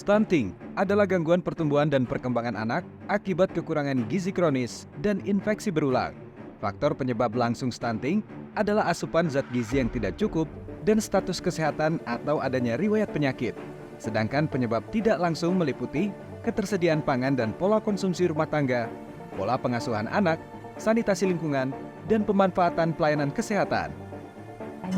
Stunting adalah gangguan pertumbuhan dan perkembangan anak akibat kekurangan gizi kronis dan infeksi berulang. Faktor penyebab langsung stunting adalah asupan zat gizi yang tidak cukup dan status kesehatan atau adanya riwayat penyakit. Sedangkan penyebab tidak langsung meliputi ketersediaan pangan dan pola konsumsi rumah tangga, pola pengasuhan anak, sanitasi lingkungan, dan pemanfaatan pelayanan kesehatan.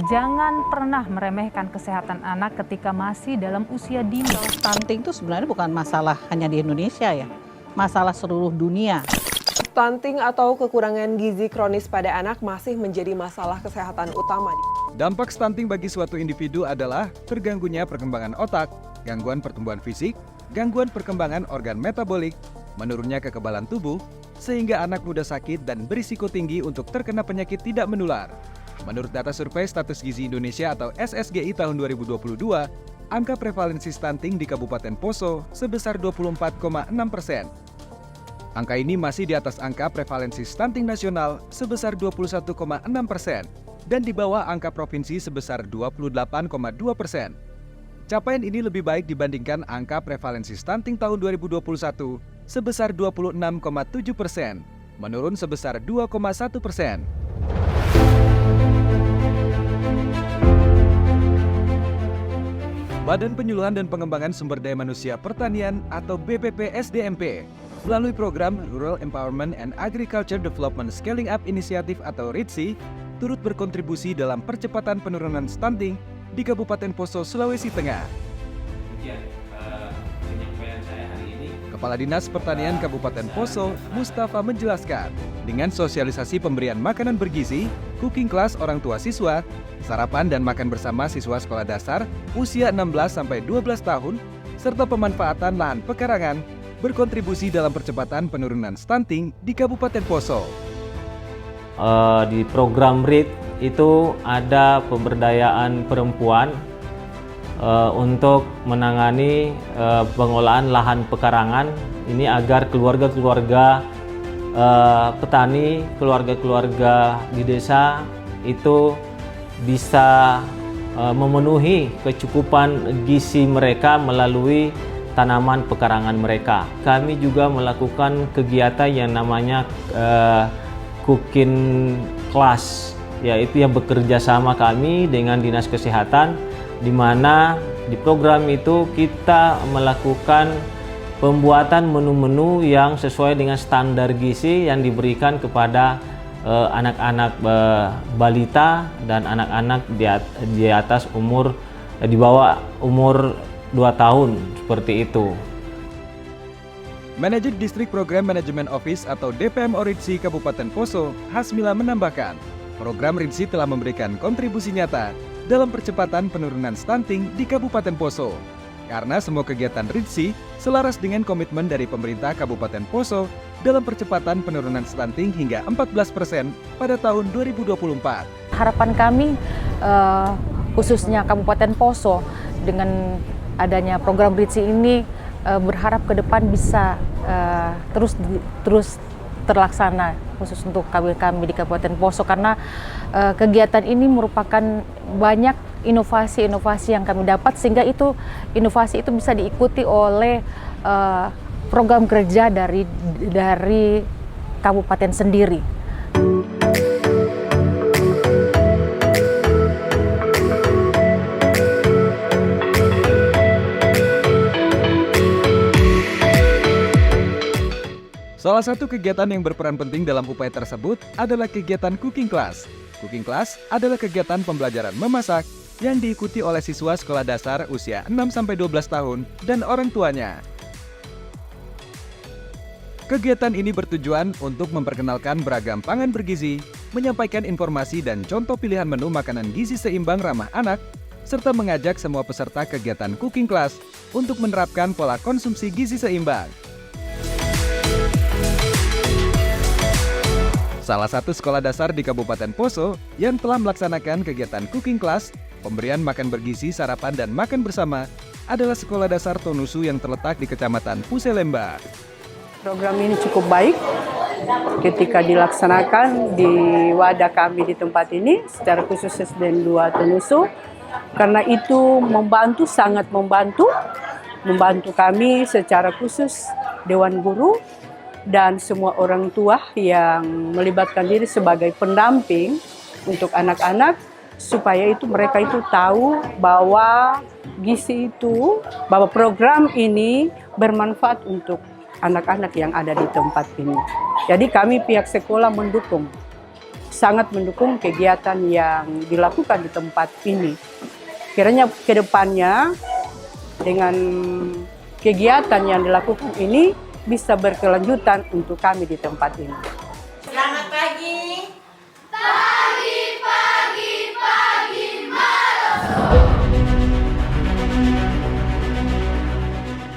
Jangan pernah meremehkan kesehatan anak ketika masih dalam usia dini. Stunting itu sebenarnya bukan masalah hanya di Indonesia ya, masalah seluruh dunia. Stunting atau kekurangan gizi kronis pada anak masih menjadi masalah kesehatan utama. Dampak stunting bagi suatu individu adalah terganggunya perkembangan otak, gangguan pertumbuhan fisik, gangguan perkembangan organ metabolik, menurunnya kekebalan tubuh, sehingga anak mudah sakit dan berisiko tinggi untuk terkena penyakit tidak menular. Menurut data survei Status Gizi Indonesia atau SSGI tahun 2022, angka prevalensi stunting di Kabupaten Poso sebesar 24,6%. Angka ini masih di atas angka prevalensi stunting nasional sebesar 21,6% dan di bawah angka provinsi sebesar 28,2%. Capaian ini lebih baik dibandingkan angka prevalensi stunting tahun 2021 sebesar 26,7%, menurun sebesar 2,1%. Badan Penyuluhan dan Pengembangan Sumber Daya Manusia Pertanian atau BPP SDMP melalui program Rural Empowerment and Agriculture Development Scaling Up Initiative atau RIDSI turut berkontribusi dalam percepatan penurunan stunting di Kabupaten Poso, Sulawesi Tengah. Kepala Dinas Pertanian Kabupaten Poso, Mustafa menjelaskan, dengan sosialisasi pemberian makanan bergizi, cooking class orang tua siswa, sarapan dan makan bersama siswa sekolah dasar usia 16-12 tahun, serta pemanfaatan lahan pekarangan, berkontribusi dalam percepatan penurunan stunting di Kabupaten Poso. Di program RID itu ada pemberdayaan perempuan untuk menangani pengolahan lahan pekarangan ini agar keluarga-keluarga petani, keluarga-keluarga di desa itu bisa memenuhi kecukupan gizi mereka melalui tanaman pekarangan mereka. Kami juga melakukan kegiatan yang namanya cooking class, yaitu yang bekerja sama kami dengan Dinas Kesehatan, di mana di program itu kita melakukan pembuatan menu-menu yang sesuai dengan standar gizi yang diberikan kepada anak-anak balita dan anak-anak di atas umur, di bawah umur 2 tahun, seperti itu. Manajer Distrik Program Management Office atau DPM RIDSI Kabupaten Poso, Hasmila menambahkan, program RIDSI telah memberikan kontribusi nyata dalam percepatan penurunan stunting di Kabupaten Poso. Karena semua kegiatan RIDSI selaras dengan komitmen dari pemerintah Kabupaten Poso dalam percepatan penurunan stunting hingga 14% pada tahun 2024. Harapan kami khususnya Kabupaten Poso dengan adanya program RIDSI ini berharap ke depan bisa terus terlaksana khusus untuk kami di Kabupaten Poso, karena kegiatan ini merupakan banyak inovasi-inovasi yang kami dapat, sehingga inovasi itu bisa diikuti oleh program kerja dari kabupaten sendiri. Salah satu kegiatan yang berperan penting dalam upaya tersebut adalah kegiatan cooking class. Cooking class adalah kegiatan pembelajaran memasak yang diikuti oleh siswa sekolah dasar usia 6-12 tahun dan orang tuanya. Kegiatan ini bertujuan untuk memperkenalkan beragam pangan bergizi, menyampaikan informasi dan contoh pilihan menu makanan gizi seimbang ramah anak, serta mengajak semua peserta kegiatan cooking class untuk menerapkan pola konsumsi gizi seimbang. Salah satu sekolah dasar di Kabupaten Poso yang telah melaksanakan kegiatan cooking class, pemberian makan bergizi, sarapan, dan makan bersama adalah Sekolah Dasar Tonusu yang terletak di Kecamatan Puselemba. Program ini cukup baik ketika dilaksanakan di wadah kami di tempat ini, secara khusus SDN 2 Tonusu, karena itu sangat membantu membantu kami secara khusus Dewan Guru dan semua orang tua yang melibatkan diri sebagai pendamping untuk anak-anak supaya itu mereka itu tahu bahwa gizi itu, bahwa program ini bermanfaat untuk anak-anak yang ada di tempat ini. Jadi kami pihak sekolah mendukung, sangat mendukung kegiatan yang dilakukan di tempat ini. Kiranya ke depannya dengan kegiatan yang dilakukan ini bisa berkelanjutan untuk kami di tempat ini. Selamat pagi.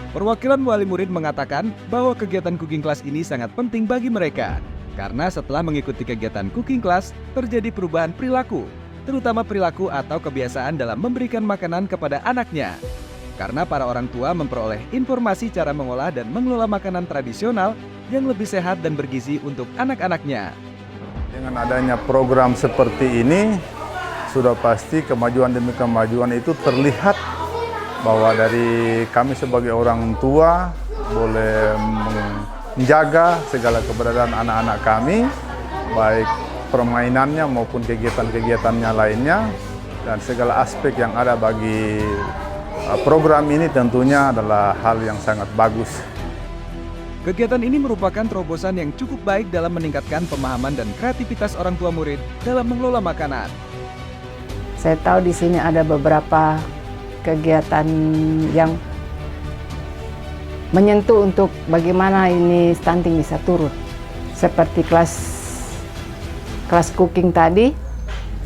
Perwakilan wali murid mengatakan bahwa kegiatan cooking class ini sangat penting bagi mereka. Karena setelah mengikuti kegiatan cooking class, terjadi perubahan perilaku, terutama perilaku atau kebiasaan dalam memberikan makanan kepada anaknya. Karena para orang tua memperoleh informasi cara mengolah dan mengelola makanan tradisional yang lebih sehat dan bergizi untuk anak-anaknya. Dengan adanya program seperti ini, sudah pasti kemajuan demi kemajuan itu terlihat bahwa dari kami sebagai orang tua boleh menjaga segala keberadaan anak-anak kami, baik permainannya maupun kegiatan-kegiatannya lainnya, dan segala aspek yang ada bagi program ini tentunya adalah hal yang sangat bagus. Kegiatan ini merupakan terobosan yang cukup baik dalam meningkatkan pemahaman dan kreativitas orang tua murid dalam mengelola makanan. Saya tahu di sini ada beberapa kegiatan yang menyentuh untuk bagaimana ini stunting bisa turun. Seperti kelas cooking tadi,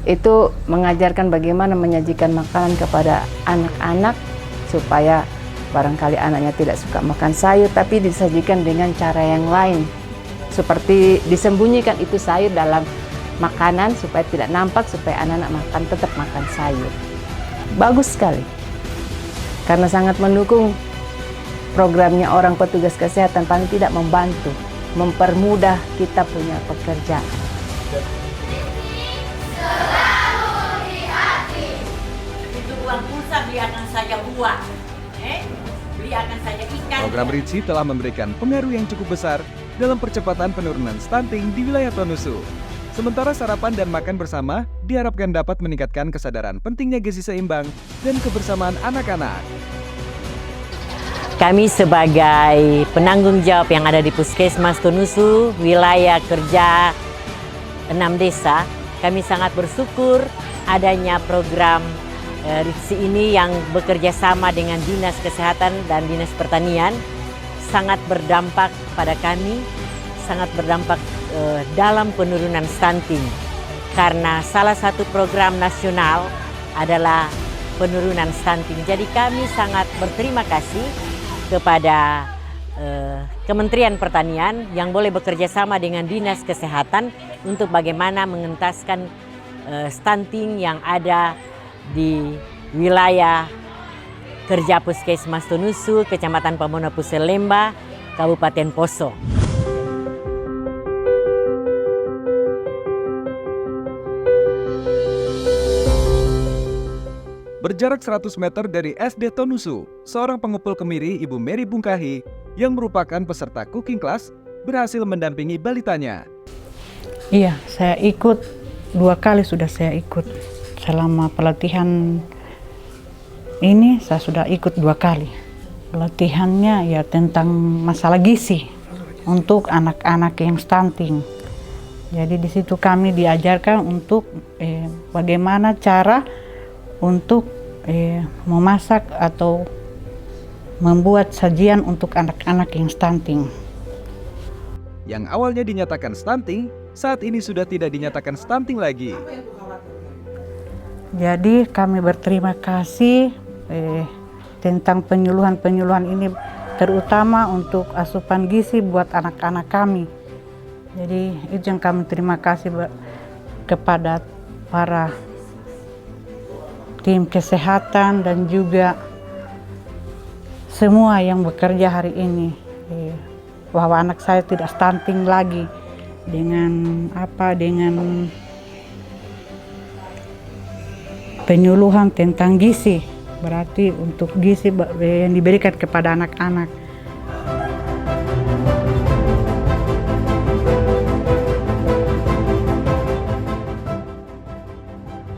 itu mengajarkan bagaimana menyajikan makanan kepada anak-anak supaya barangkali anaknya tidak suka makan sayur, tapi disajikan dengan cara yang lain. Seperti disembunyikan itu sayur dalam makanan supaya tidak nampak, supaya anak-anak tetap makan sayur. Bagus sekali. Karena sangat mendukung programnya orang petugas kesehatan, paling tidak membantu, mempermudah kita punya pekerjaan. Itu buang pulsa, beli akan saja buah. Beli akan saja ikan. Program Ritsi telah memberikan pengaruh yang cukup besar dalam percepatan penurunan stunting di wilayah Tonusu. Sementara sarapan dan makan bersama diharapkan dapat meningkatkan kesadaran pentingnya gizi seimbang dan kebersamaan anak-anak. Kami sebagai penanggung jawab yang ada di Puskesmas Tonusu, wilayah kerja 6 desa, kami sangat bersyukur adanya program Ritsi ini yang bekerja sama dengan Dinas Kesehatan dan Dinas Pertanian, sangat berdampak pada kami, sangat berdampak dalam penurunan stunting. Karena salah satu program nasional adalah penurunan stunting. Jadi kami sangat berterima kasih kepada Kementerian Pertanian yang boleh bekerja sama dengan Dinas Kesehatan untuk bagaimana mengentaskan stunting yang ada di wilayah kerja Puskesmas Tonusu, Kecamatan Pamona Pusel Lemba, Kabupaten Poso. Berjarak 100 meter dari SD Tonusu, seorang pengepul kemiri Ibu Mary Bungkahi yang merupakan peserta cooking class berhasil mendampingi balitanya. Iya, saya ikut 2 kali sudah saya ikut. Selama pelatihan ini saya sudah ikut 2 kali. Pelatihannya ya tentang masalah gizi untuk anak-anak yang stunting. Jadi di situ kami diajarkan untuk bagaimana cara untuk memasak atau membuat sajian untuk anak-anak yang stunting. Yang awalnya dinyatakan stunting, saat ini sudah tidak dinyatakan stunting lagi. Jadi kami berterima kasih tentang penyuluhan-penyuluhan ini, terutama untuk asupan gizi buat anak-anak kami. Jadi itu yang kami terima kasih kepada para tim kesehatan dan juga semua yang bekerja hari ini, bahwa anak saya tidak stunting lagi dengan penyuluhan tentang gizi berarti untuk gizi yang diberikan kepada anak-anak.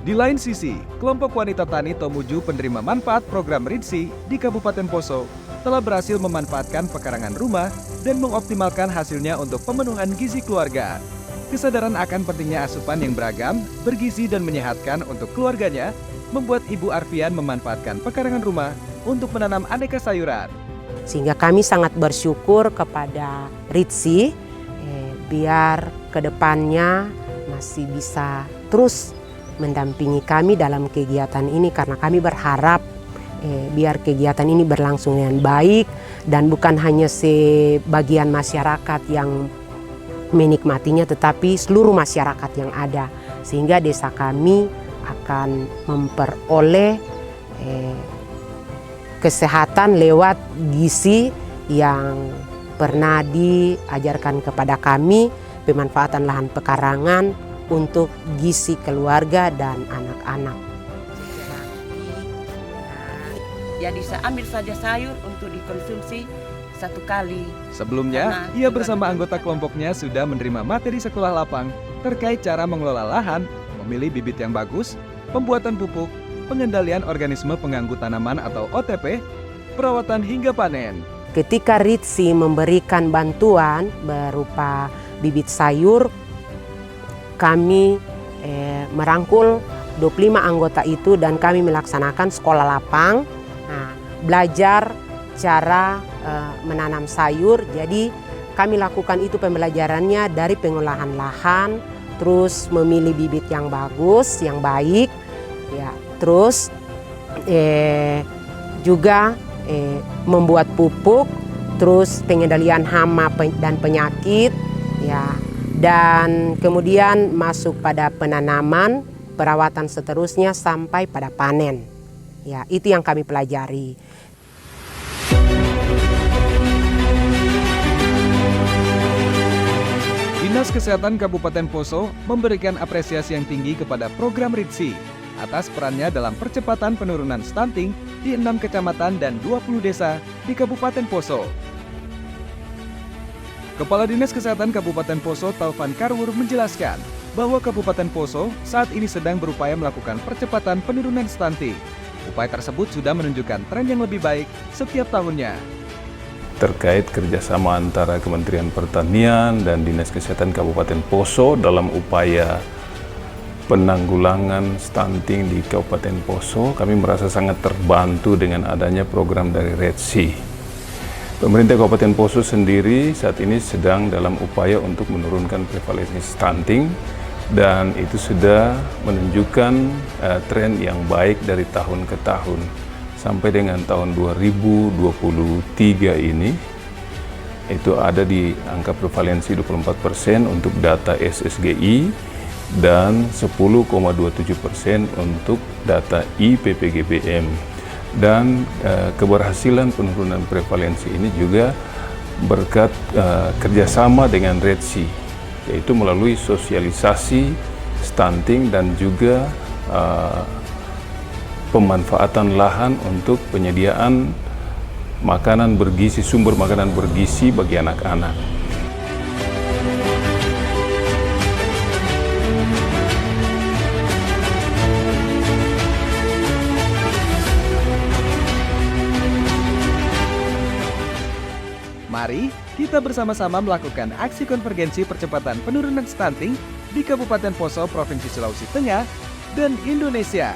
Di lain sisi, kelompok wanita tani Tomuju penerima manfaat program RIDSI di Kabupaten Poso telah berhasil memanfaatkan pekarangan rumah dan mengoptimalkan hasilnya untuk pemenuhan gizi keluarga. Kesadaran akan pentingnya asupan yang beragam, bergizi dan menyehatkan untuk keluarganya membuat Ibu Arfian memanfaatkan pekarangan rumah untuk menanam aneka sayuran. Sehingga kami sangat bersyukur kepada RIDSI biar kedepannya masih bisa terus mendampingi kami dalam kegiatan ini, karena kami berharap biar kegiatan ini berlangsung dengan baik dan bukan hanya sebagian masyarakat yang menikmatinya, tetapi seluruh masyarakat yang ada, sehingga desa kami akan memperoleh kesehatan lewat gizi yang pernah diajarkan kepada kami, pemanfaatan lahan pekarangan untuk gizi keluarga dan anak-anak. Jadi saya ambil saja sayur untuk dikonsumsi satu kali. Sebelumnya, ia bersama anggota kelompoknya sudah menerima materi sekolah lapang terkait cara mengelola lahan, memilih bibit yang bagus, pembuatan pupuk, pengendalian organisme pengganggu tanaman atau OTP, perawatan hingga panen. Ketika RIDSI memberikan bantuan berupa bibit sayur, kami merangkul 25 anggota itu dan kami melaksanakan sekolah lapang, belajar cara menanam sayur. Jadi kami lakukan itu pembelajarannya dari pengolahan lahan, terus memilih bibit yang bagus, yang baik, ya, terus juga membuat pupuk, terus pengendalian hama dan penyakit, ya. Dan kemudian masuk pada penanaman, perawatan seterusnya sampai pada panen. Ya, itu yang kami pelajari. Dinas Kesehatan Kabupaten Poso memberikan apresiasi yang tinggi kepada program RIDSI atas perannya dalam percepatan penurunan stunting di 6 kecamatan dan 20 desa di Kabupaten Poso. Kepala Dinas Kesehatan Kabupaten Poso, Taufan Karwur, menjelaskan bahwa Kabupaten Poso saat ini sedang berupaya melakukan percepatan penurunan stunting. Upaya tersebut sudah menunjukkan tren yang lebih baik setiap tahunnya. Terkait kerjasama antara Kementerian Pertanian dan Dinas Kesehatan Kabupaten Poso dalam upaya penanggulangan stunting di Kabupaten Poso, kami merasa sangat terbantu dengan adanya program dari RIDSI. Pemerintah Kabupaten Poso sendiri saat ini sedang dalam upaya untuk menurunkan prevalensi stunting dan itu sudah menunjukkan tren yang baik dari tahun ke tahun. Sampai dengan tahun 2023 ini itu ada di angka prevalensi 24% untuk data SSGI dan 10,27% untuk data IPPGBM. Dan keberhasilan penurunan prevalensi ini juga berkat kerjasama dengan RIDSI, yaitu melalui sosialisasi stunting dan juga pemanfaatan lahan untuk penyediaan makanan bergizi, sumber makanan bergizi bagi anak-anak. Mari kita bersama-sama melakukan aksi konvergensi percepatan penurunan stunting di Kabupaten Poso, Provinsi Sulawesi Tengah, dan Indonesia.